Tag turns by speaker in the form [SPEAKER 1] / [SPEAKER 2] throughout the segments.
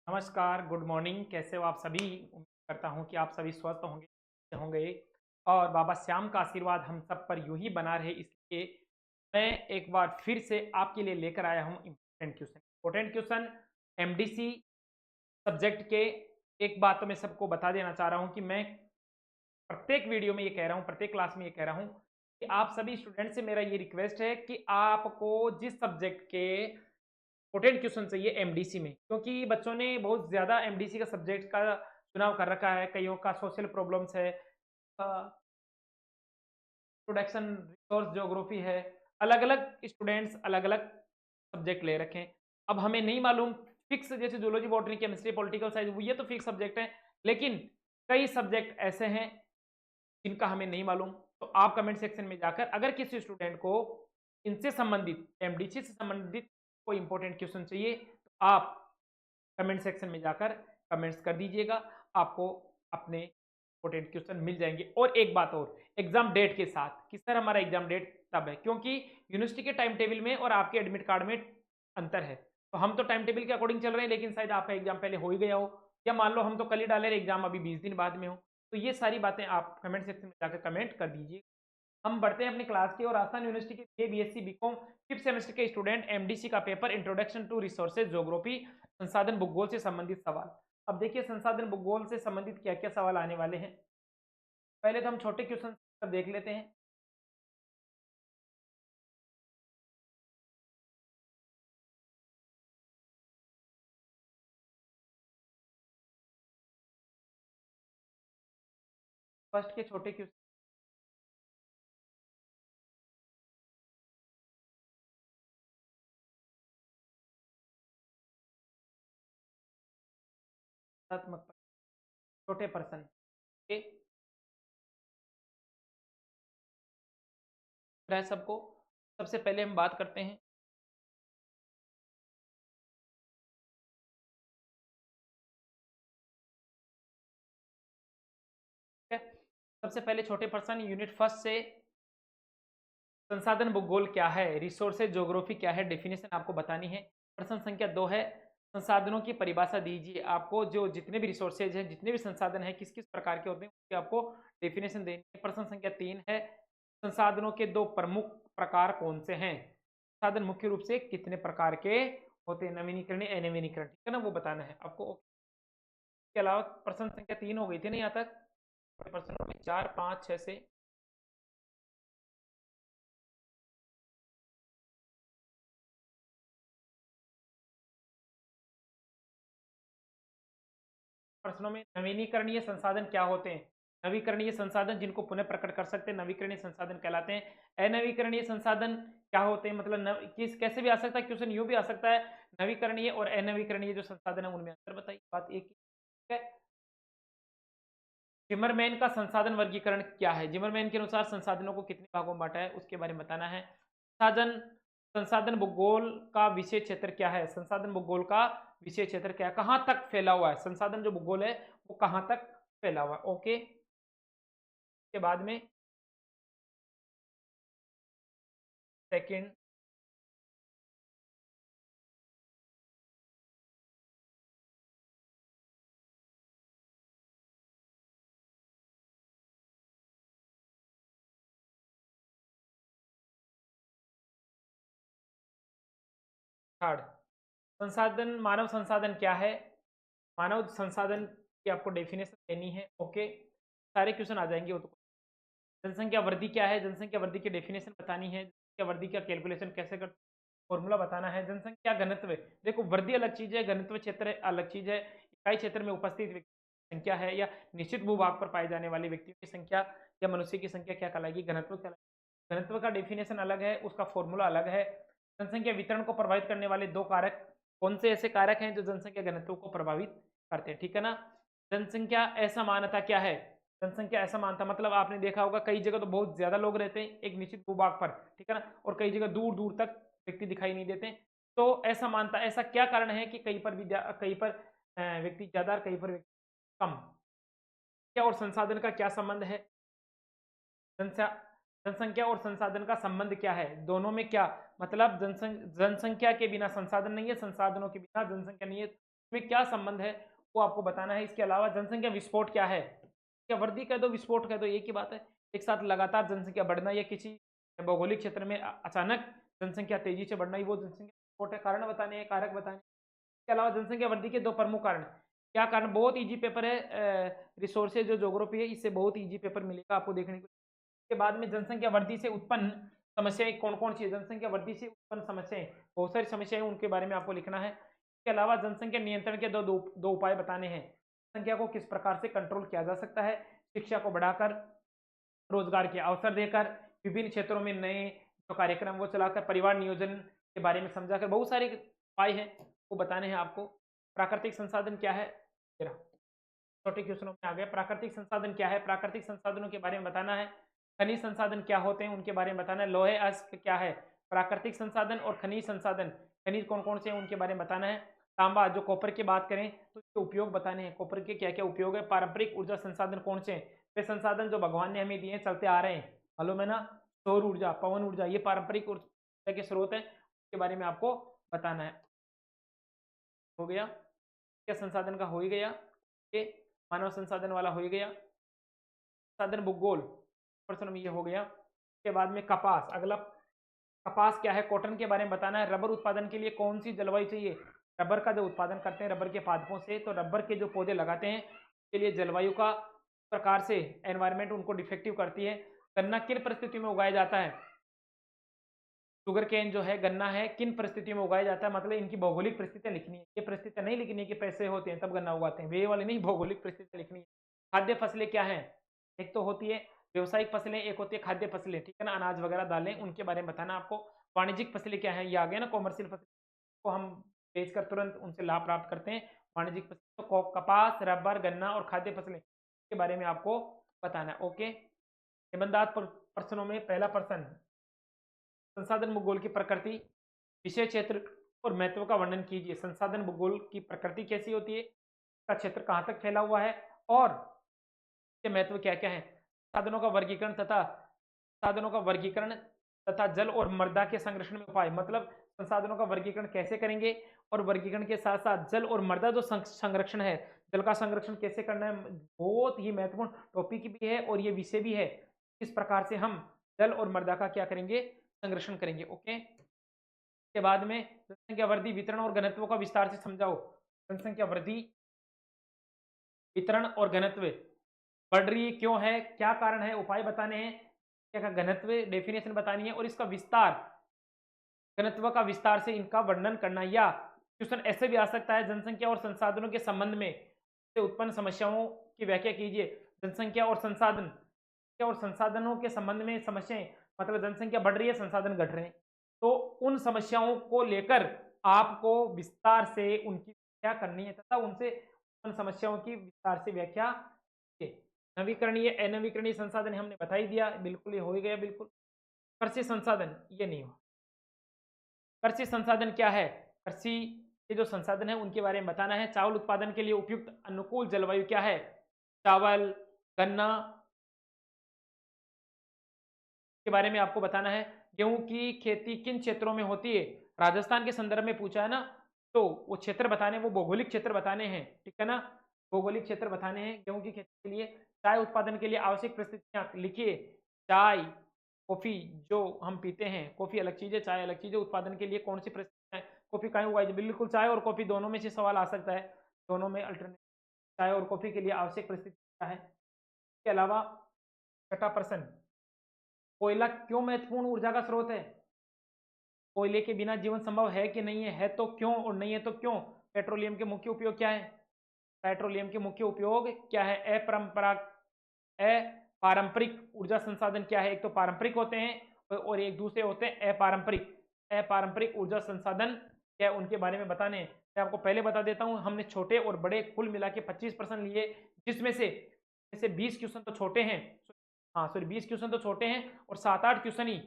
[SPEAKER 1] नमस्कार, good morning. कैसे हो आप सभी? उम्मीद करता हूँ कि आप सभी स्वस्थ होंगे होंगे और बाबा श्याम का आशीर्वाद हम सब पर यूँ ही बना रहे, इसलिए मैं एक बार फिर से आपके लिए लेकर आया हूँ इम्पोर्टेंट क्वेश्चन एमडीसी सब्जेक्ट के। एक बात तो मैं सबको बता देना चाह रहा हूँ कि मैं प्रत्येक वीडियो में ये कह रहा हूँ, प्रत्येक क्लास में ये कह रहा हूँ कि आप सभी स्टूडेंट से मेरा ये रिक्वेस्ट है कि आपको जिस सब्जेक्ट के इंपॉर्टेंट क्वेश्चन चाहिए एमडीसी में, क्योंकि बच्चों ने बहुत ज़्यादा एमडीसी का सब्जेक्ट का चुनाव कर रखा है। कईयों का सोशल प्रॉब्लम्स है, प्रोडक्शन, रिसोर्स ज्योग्राफी है। अलग अलग स्टूडेंट्स अलग अलग सब्जेक्ट ले रखे हैं। अब हमें नहीं मालूम फिक्स, जैसे zoology, botany, chemistry, political science, ये तो फिक्स सब्जेक्ट है, लेकिन कई सब्जेक्ट ऐसे हैं जिनका हमें नहीं मालूम। तो आप कमेंट सेक्शन में जाकर अगर किसी स्टूडेंट को इनसे संबंधित, एमडीसी से संबंधित कोई इंपॉर्टेंट क्वेश्चन चाहिए तो आप कमेंट सेक्शन में जाकर कमेंट्स कर दीजिएगा। आपको अपने इंपॉर्टेंट क्वेश्चन मिल जाएंगे। और एक बात और, एग्जाम डेट के साथ कि सर हमारा एग्जाम डेट तब है, क्योंकि यूनिवर्सिटी के टाइम टेबल में और आपके एडमिट कार्ड में अंतर है। तो हम तो टाइम टेबल के अकॉर्डिंग चल रहे हैं, लेकिन शायद आपका एग्जाम पहले हो ही गया हो, या मान लो हम तो कल ही डाले रहे एग्जाम, अभी 20 दिन बाद में हो। तो ये सारी बातें आप कमेंट सेक्शन में जाकर कमेंट कर दीजिए। हम बढ़ते हैं अपनी क्लास की और राजस्थान यूनिवर्सिटी के बीएससी बीकॉम फिफ्थ सेमेस्टर के स्टूडेंट एमडीसी का paper introduction to resources geography, संसाधन भूगोल से संबंधित सवाल। अब देखिए संसाधन भूगोल से संबंधित क्या क्या सवाल आने वाले हैं। पहले तो हम छोटे क्वेश्चन देख लेते हैं। फर्स्ट के छोटे क्वेश्चन, छोटे प्रश्न के है सबको। सबसे पहले हम बात करते हैं, ठीक है। सबसे पहले छोटे प्रश्न यूनिट फर्स्ट से, संसाधन भूगोल क्या है, रिसोर्सेज ज्योग्राफी क्या है, डेफिनेशन आपको बतानी है। प्रश्न संख्या 2 है, संसाधनों की परिभाषा दीजिए। आपको जो जितने भी रिसोर्सेज हैं, जितने भी संसाधन हैं, किस किस प्रकार के होते हैं उसकी आपको डेफिनेशन देनी है। प्रश्न संख्या 3 है, संसाधनों के दो प्रमुख प्रकार कौन से हैं, संसाधन मुख्य रूप से कितने प्रकार के होते हैं, नवीनीकरण, अनवीनीकरण, ठीक है ना, वो बताना है आपको। इसके अलावा प्रश्न संख्या 3 हो गई थी ना यहाँ तक। प्रश्नों में 4, 5, 6 से प्रश्नों में नवीनीकरणीय संसाधन क्या होते हैं। नवीकरणीय संसाधन जिनको पुनः प्रकट कर सकते हैं नवीकरणीय संसाधन कहलाते हैं। अनवीकरणीय संसाधन क्या होते हैं, मतलब किस कैसे भी आ सकता है क्वेश्चन, यूं भी आ सकता है। नवीकरणीय और अनवीकरणीय जो संसाधन है उनमें अंतर बताइए, बात एक ही है। जिमरमैन का संसाधन वर्गीकरण क्या है, जिमरमैन के अनुसार संसाधनों को कितने भागों में बांटा है उसके बारे में बताना है। संसाधन संसाधन भूगोल का विषय क्षेत्र क्या है, संसाधन भूगोल का विषय क्षेत्र क्या है, कहाँ तक फैला हुआ है संसाधन जो भूगोल है, वो कहाँ तक फैला हुआ है। ओके, के बाद में सेकंड, थर्ड, संसाधन, मानव संसाधन क्या है, मानव संसाधन की आपको डेफिनेशन देनी है। ओके, सारे क्वेश्चन आ जाएंगे वो तो। जनसंख्या वृद्धि क्या है, जनसंख्या वृद्धि की डेफिनेशन बतानी है। जनसंख्या वृद्धि का कैलकुलेशन कैसे कर, फॉर्मूला बताना है। जनसंख्या घनत्व, देखो वृद्धि अलग चीज है, घनत्व क्षेत्र अलग चीज है। इकाई क्षेत्र में उपस्थित व्यक्ति की संख्या है या निश्चित भूभाग पर पाए जाने वाले व्यक्तियों की संख्या या मनुष्य की संख्या क्या कहलाएगी, घनत्व कहलाएगी। घनत्व का डेफिनेशन अलग है, उसका फॉर्मूला अलग है। जनसंख्या वितरण को प्रभावित करने वाले दो कारक कौन से ऐसे कारक हैं जो जनसंख्या घनत्व को प्रभावित करते हैं, ठीक है ना। जनसंख्या असमानता क्या है, जनसंख्या असमानता मतलब आपने देखा होगा कई जगह तो बहुत ज्यादा लोग रहते हैं एक निश्चित भूभाग पर, ठीक है ना, और कई जगह दूर दूर तक व्यक्ति दिखाई नहीं देते। तो असमानता, ऐसा क्या कारण है कि कहीं पर भी कहीं पर व्यक्ति ज्यादा और कहीं पर व्यक्ति कम, क्या और संसाधन का क्या संबंध है, जनसंख्या जनसंख्या और संसाधन का संबंध क्या है, दोनों में क्या मतलब, जनसंख्या के बिना संसाधन नहीं है, संसाधनों के बिना जनसंख्या नहीं है। में क्या संबंध है वो आपको बताना है। इसके अलावा जनसंख्या विस्फोट क्या है, क्या वृद्धि कह दो विस्फोट कह दो एक ही बात है। एक साथ लगातार जनसंख्या बढ़ना या किसी भौगोलिक क्षेत्र में अचानक जनसंख्या तेजी से बढ़ना ही वो जनसंख्या विस्फोट है। कारण बताने हैं, कारक बताने। इसके अलावा जनसंख्या वृद्धि के दो प्रमुख कारण, क्या कारण, बहुत इजी पेपर है, रिसोर्सेज जो ज्योग्राफी है इससे बहुत इजी पेपर मिलेगा आपको देखने को। के बाद में जनसंख्या वृद्धि से उत्पन्न समस्याएं कौन कौन सी है, जनसंख्या वृद्धि से उत्पन्न समस्याएं बहुत सारी समस्याएं उनके बारे में आपको लिखना है। इसके अलावा जनसंख्या नियंत्रण के दो उपाय बताने हैं, संख्या को किस प्रकार से कंट्रोल किया जा सकता है, शिक्षा को बढ़ाकर, रोजगार के अवसर देकर, विभिन्न क्षेत्रों में नए जो कार्यक्रम वो चलाकर, परिवार नियोजन के बारे में समझाकर, बहुत सारे उपाय हैं वो बताने हैं आपको। प्राकृतिक संसाधन क्या है, छोटे क्वेश्चनों में आ गया। प्राकृतिक संसाधन क्या है, प्राकृतिक संसाधनों के बारे में बताना है। खनिज संसाधन क्या होते हैं उनके बारे में बताना है। लोहे अयस्क क्या है, प्राकृतिक संसाधन और खनिज संसाधन, खनिज कौन कौन से हैं उनके बारे में बताना है। तांबा, जो कॉपर की बात करें तो इसके उपयोग बताने हैं, कॉपर के क्या क्या उपयोग है। पारंपरिक ऊर्जा संसाधन कौन से हैं, वे संसाधन जो भगवान ने हमें दिए चलते आ रहे हैं, मालूम है ना, सौर ऊर्जा, पवन ऊर्जा, ये पारंपरिक ऊर्जा के स्रोत हैं, उसके बारे में आपको बताना है। हो गया, क्या संसाधन का हो ही गया, मानव संसाधन वाला हो ही गया। संसाधन भूगोल प्रश्न में ये हो गया। उसके बाद में कपास, अगला कपास क्या है, कॉटन के बारे में बताना है। रबर उत्पादन के लिए कौन सी जलवायु चाहिए, रबर का जो उत्पादन करते हैं रबर के पादपों से, तो रबर के जो पौधे लगाते हैं उसके लिए जलवायु का प्रकार से एनवायरमेंट उनको डिफेक्टिव करती है। गन्ना किन परिस्थितियों में उगाया जाता है, शुगर केन जो है गन्ना है किन परिस्थितियों में उगाया जाता है, मतलब इनकी भौगोलिक परिस्थितियां लिखनी है। ये परिस्थितियां नहीं लिखनी है कि पैसे होते हैं तब गन्ना उगाते हैं, वे वाली नहीं, भौगोलिक परिस्थितियां लिखनी है। खाद्य फसलें क्या है, एक तो होती है व्यवसायिक फसलें, एक होती है खाद्य फसलें, ठीक है ना, अनाज वगैरह दालें, उनके बारे में बताना आपको। वाणिज्यिक फसलें क्या है, ये आ गया ना, कॉमर्शियल फसल को हम बेचकर तुरंत उनसे लाभ प्राप्त करते हैं, वाणिज्यिक फसलें। तो कपास, रबर, गन्ना और खाद्य फसलें के बारे में आपको बताना है। ओके, निबंधात्मक प्रश्नों में पहला प्रश्न, संसाधन भूगोल की प्रकृति, विषय क्षेत्र और महत्व का वर्णन कीजिए। संसाधन भूगोल की प्रकृति कैसी होती है, इसका क्षेत्र कहाँ तक फैला हुआ है और इसके महत्व क्या क्या है। साधनों का वर्गीकरण तथा जल और मृदा के संरक्षण में उपाय, मतलब संसाधनों का वर्गीकरण कैसे करेंगे और वर्गीकरण के साथ साथ जल और मृदा जो संरक्षण है, जल का संरक्षण कैसे करना है, बहुत ही महत्वपूर्ण टॉपिक भी है और ये विषय भी है, किस प्रकार से हम जल और मृदा का क्या करेंगे, संरक्षण करेंगे। ओके, के बाद में जनसंख्या वृद्धि, वितरण और घनत्व का विस्तार से समझाओ। जनसंख्या वृद्धि, वितरण और घनत्व बढ़ रही है, क्यों है, क्या कारण है, उपाय बताने हैं, क्या का घनत्व डेफिनेशन बतानी है और इसका विस्तार, घनत्व का विस्तार से इनका वर्णन करना। या क्वेश्चन ऐसे भी आ सकता है, जनसंख्या और संसाधनों के संबंध में से उत्पन्न समस्याओं की व्याख्या कीजिए। जनसंख्या और संसाधनों के संबंध में समस्याएं, मतलब जनसंख्या बढ़ रही है संसाधन घट रहे हैं, तो उन समस्याओं को लेकर आपको विस्तार से उनकी व्याख्या करनी है तथा उनसे उन समस्याओं की विस्तार से व्याख्या। नवीकरणीय अनवीकरणीय संसाधन हमने बता ही दिया, बिल्कुल ये हो ही गया बिल्कुल। कृषि संसाधन, ये नहीं हुआ। कृषि संसाधन क्या है, कृषि के जो संसाधन है उनके बारे में बताना है। चावल उत्पादन के लिए उपयुक्त अनुकूल जलवायु क्या है, चावल, गन्ना के बारे में आपको बताना है। गेहूं की खेती किन क्षेत्रों में होती है, राजस्थान के संदर्भ में पूछा है ना, तो वो क्षेत्र बताने, वो भौगोलिक क्षेत्र बताने हैं, ठीक है ना, भौगोलिक क्षेत्र बताने हैं गेहूं की खेती के लिए। चाय उत्पादन के लिए आवश्यक परिस्थितियां लिखिए। चाय, कॉफी जो हम पीते हैं, कॉफी अलग चीज है, चाय अलग चीज है, उत्पादन के लिए कौन सी परिस्थितियां, कॉफी कहाँ उगाई, बिल्कुल चाय और कॉफी दोनों में से सवाल आ सकता है, दोनों में अल्टरनेट, चाय और कॉफी के लिए आवश्यक परिस्थिति क्या है। इसके अलावा छठा प्रश्न, कोयला क्यों महत्वपूर्ण ऊर्जा का स्रोत है, कोयले के बिना जीवन संभव है कि नहीं है तो क्यों और नहीं है तो क्यों। पेट्रोलियम के मुख्य उपयोग क्या है, पेट्रोलियम के मुख्य उपयोग क्या है। अपारंपरिक ऊर्जा संसाधन क्या है, एक तो पारंपरिक होते हैं और एक दूसरे होते हैं अपारंपरिक। अपारंपरिक ऊर्जा संसाधन क्या है उनके बारे में बताने हैं। मैं आपको पहले बता देता हूं, हमने छोटे और बड़े कुल मिला के 25% लिए, जिसमें से 20 क्वेश्चन तो छोटे हैं, हाँ सॉरी 20 क्वेश्चन तो छोटे हैं और 7-8 क्वेश्चन ही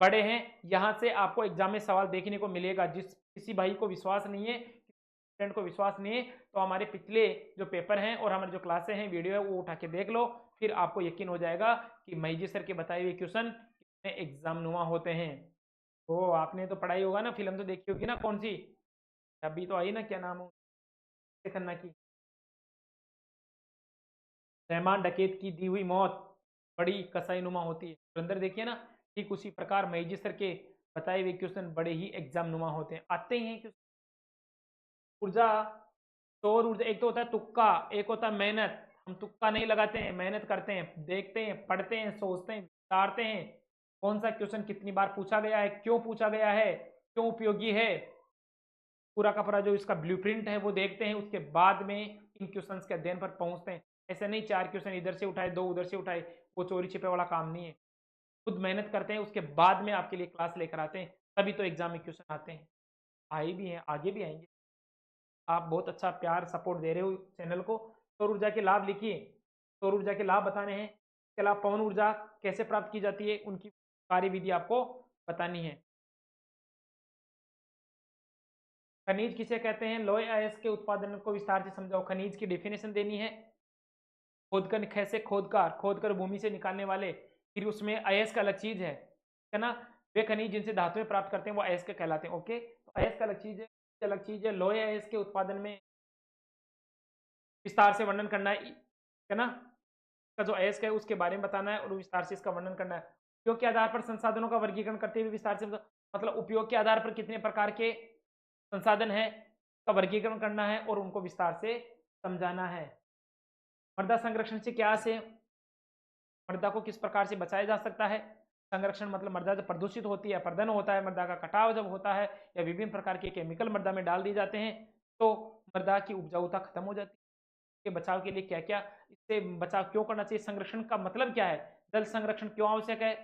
[SPEAKER 1] बड़े हैं। यहाँ से आपको एग्जाम में सवाल देखने को मिलेगा। जिस किसी भाई को विश्वास नहीं है, स्टूडेंट को विश्वास नहीं है, तो हमारे पिछले जो पेपर हैं और हमारे जो क्लासें हैं, वीडियो है, वो उठा के देख लो, फिर आपको यकीन हो जाएगा कि मैजी सर के बताए हुए क्वेश्चन एग्जाम नुमा होते हैं। तो आपने तो पढ़ाई होगा ना, फिल्म तो देखी होगी ना, कौन सी अभी तो आई ना, क्या नाम हो, खन्ना की। रहमान डकैत की दी हुई मौत बड़ी कसाईनुमा होती है। अंदर देखिए ना, ठीक उसी प्रकार मईजी सर के बताए हुए क्वेश्चन बड़े ही एग्जाम नुमा होते हैं, आते ही हैं। ऊर्जा, सौर ऊर्जा, एक तो होता है तुक्का, एक होता है मेहनत। हम तुक्का नहीं लगाते हैं, मेहनत करते हैं, देखते हैं, पढ़ते हैं, सोचते हैं, विचारते हैं कौन सा क्वेश्चन कितनी बार पूछा गया है, क्यों पूछा गया है, क्यों उपयोगी है, पूरा का पूरा जो इसका ब्लूप्रिंट है वो देखते हैं। उसके बाद में इन क्वेश्चंस के अध्ययन पर पहुंचते हैं। ऐसे नहीं 4 क्वेश्चन इधर से उठाए, 2 उधर से उठाए, वो चोरी छिपे वाला काम नहीं है। खुद मेहनत करते हैं, उसके बाद में आपके लिए क्लास लेकर आते हैं, तभी तो एग्जाम में क्वेश्चन आते हैं। आए भी हैं, आगे भी आएंगे। आप बहुत अच्छा प्यार सपोर्ट दे रहे हो चैनल को। सौर ऊर्जा के लाभ लिखिए, सौर ऊर्जा के लाभ बताने हैं। इसके अलावा पवन ऊर्जा कैसे प्राप्त की जाती है, उनकी कार्यविधि आपको बतानी है। खनिज किसे कहते हैं, लोहे अयस्क के उत्पादन को विस्तार से समझाओ। खनिज की डेफिनेशन देनी है। खोदकर, कैसे खोदकर भूमि से निकालने वाले, फिर उसमें अयस्क अलग चीज है ना। वे खनिज जिनसे धातुएं प्राप्त करते हैं वो अयस्क कहलाते हैं। ओके, तो अयस्क अलग चीज है, अलग चीज है। लोहे अयस्क के उत्पादन में विस्तार से वर्णन करना है ना। इसका जो अयस्क है उसके बारे में बताना है और विस्तार से इसका वर्णन करना है। उपयोग के आधार पर संसाधनों का वर्गीकरण करते हुए विस्तार से, मतलब उपयोग के आधार पर कितने प्रकार के संसाधन है का वर्गीकरण करना है और उनको विस्तार से समझाना है। मृदा संरक्षण से क्या से, मृदा को किस प्रकार से बचाया जा सकता है। संरक्षण मतलब मृदा जब प्रदूषित होती है, प्रदन होता है, मृदा का कटाव जब होता है या विभिन्न प्रकार के केमिकल मृदा में डाल दिए जाते हैं तो मृदा की उपजाऊता खत्म हो जाती है। के बचाव के लिए क्या क्या, इससे बचाव क्यों करना चाहिए, संरक्षण का मतलब क्या है, जल संरक्षण क्यों आवश्यक है,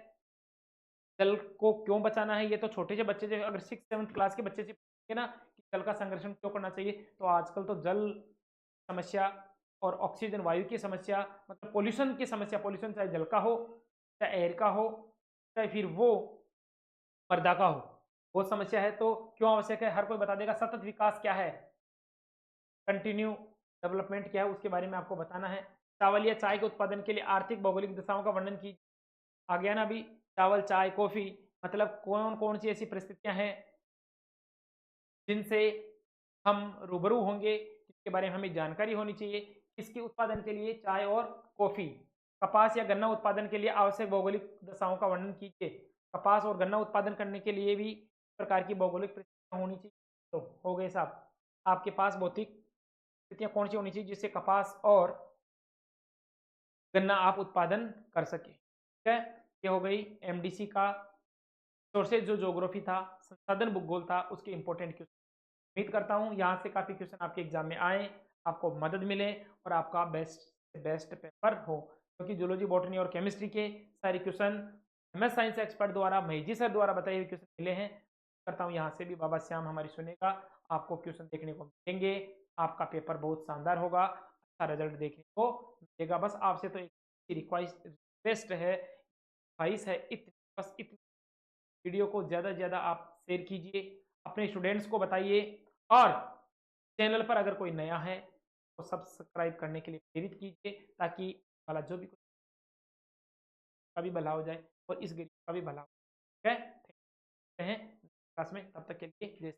[SPEAKER 1] जल को क्यों बचाना है। ये तो छोटे से बच्चे से, अगर 6th-7th क्लास के बच्चे से पूछेंगे ना कि जल का संरक्षण क्यों करना चाहिए, तो आजकल तो जल समस्या और ऑक्सीजन वायु की समस्या, मतलब पोल्यूशन की समस्या, पोल्यूशन चाहे जल का हो, चाहे एयर का हो, चाहे फिर वो मृदा का हो, वो समस्या है। तो क्यों आवश्यक है हर कोई बता देगा। सतत विकास क्या है, कंटिन्यू डेवलपमेंट क्या है, उसके बारे में आपको बताना है। चावल या चाय के उत्पादन के लिए आर्थिक भौगोलिक दिशाओं का वर्णन कीजिए। आ गया ना अभी, चावल, चाय, कॉफी, मतलब कौन कौन सी ऐसी परिस्थितियां हैं जिनसे हम रूबरू होंगे, जिसके बारे में हमें जानकारी होनी चाहिए। इसके उत्पादन के लिए चाय और कॉफी, कपास या गन्ना उत्पादन के लिए आवश्यक भौगोलिक दशाओं का वर्णन कीजिए। कपास और गन्ना उत्पादन करने के लिए भी प्रकार की भौगोलिक परिस्थितियां होनी चाहिए। तो हो गए साहब, आपके पास भौतिक परिस्थितियां कौन सी होनी चाहिए जिससे कपास और गन्ना आप उत्पादन कर सके। ठीक है, ये हो गई एमडीसी का सोर्सेज जो ज्योग्राफी था, संसाधन भूगोल था, उसके इंपॉर्टेंट क्वेश्चन। उम्मीद करता हूँ यहाँ से काफ़ी क्वेश्चन आपके एग्जाम में आए, आपको मदद मिले और आपका बेस्ट से बेस्ट पेपर हो। क्योंकि जूलॉजी, बॉटनी और केमिस्ट्री के सारे क्वेश्चन MS साइंस एक्सपर्ट द्वारा, महीजी सर द्वारा बताए हुए क्वेश्चन मिले हैं। करता हूँ यहाँ से भी बाबा श्याम हमारी सुनेगा, आपको क्वेश्चन देखने को मिलेंगे, आपका पेपर बहुत शानदार होगा, अच्छा रिजल्ट देखने को मिलेगा। बस आपसे तो एक रिक्वेस्ट है, ख्वाहिश है, इतनी, बस इतनी, वीडियो को ज़्यादा से ज़्यादा आप शेयर कीजिए, अपने स्टूडेंट्स को बताइए और चैनल पर अगर कोई नया है तो सब्सक्राइब करने के लिए प्रेरित कीजिए, ताकि वाला जो भी कुछ का भी भला हो जाए और इस गरीब का भी भला हो। ठीक है, हैं क्लास में, तब तक के लिए जय